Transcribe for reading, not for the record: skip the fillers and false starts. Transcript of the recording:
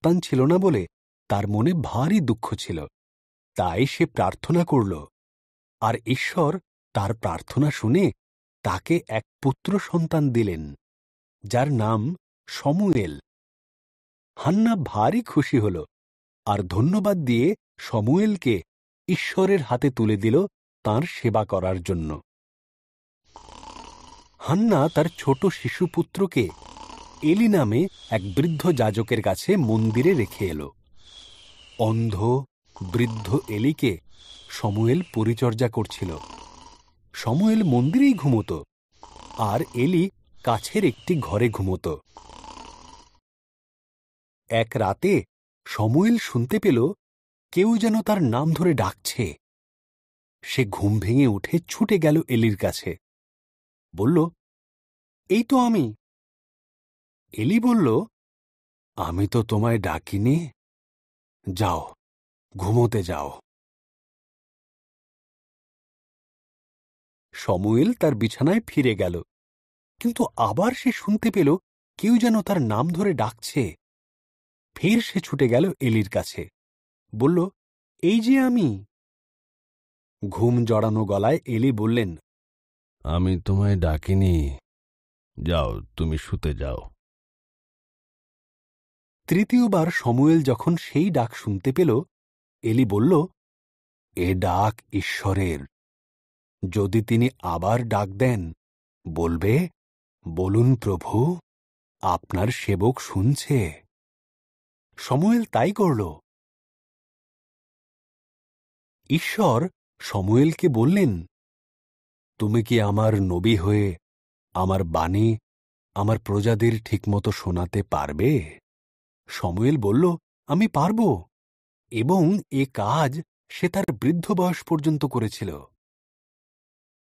সন্তান ছিল না বলে তার মনে ভারী দুঃখ ছিল। তাই সে প্রার্থনা করল, আর ঈশ্বর তার প্রার্থনা শুনে তাকে এক পুত্র সন্তান দিলেন, যার নাম শমূয়েল। হান্না ভারী খুশি হল আর ধন্যবাদ দিয়ে শমূয়েলকে ঈশ্বরের হাতে তুলে দিল তাঁর সেবা করার জন্য। হান্না তার ছোট শিশুপুত্রকে এলি নামে এক বৃদ্ধ যাজকের কাছে মন্দিরে রেখে এল। অন্ধ বৃদ্ধ এলিকে শমূয়েল পরিচর্যা করছিল। শমূয়েল মন্দিরেই ঘুমোত, আর এলি কাছের একটি ঘরে ঘুমোত। এক রাতে শমূয়েল শুনতে পেল কেউ যেন তার নাম ধরে ডাকছে। সে ঘুম ভেঙে উঠে ছুটে গেল এলির কাছে, বলল, এই তো আমি। এলি বলল, আমি তো তোমায় ডাকিনি, যাও, ঘুমোতে যাও। শমূয়েল তার বিছানায় ফিরে গেল, কিন্তু আবার সে শুনতে পেল কেউ যেন তার নাম ধরে ডাকছে। ফের সে ছুটে গেল এলির কাছে, বলল, এই যে আমি। ঘুম জড়ানো গলায় এলি বললেন, আমি তোমায় ডাকিনি, যাও, তুমি শুতে যাও। তৃতীয়বার শমূয়েল যখন সেই ডাক শুনতে পেল, এলি বলল, এ ডাক ঈশ্বরের। যদি তিনি আবার ডাক দেন, বলবে, বলুন প্রভু, আপনার সেবক শুনছে। শমূয়েল তাই করল। ঈশ্বর শমূয়েলকে বললেন, তুমি কি আমার নবী হয়ে আমার বাণী আমার প্রজাদের ঠিকমতো শোনাতে পারবে? শমূয়েল বলল, আমি পারব। এবং এ কাজ সে তার বৃদ্ধ বয়স পর্যন্ত করেছিল।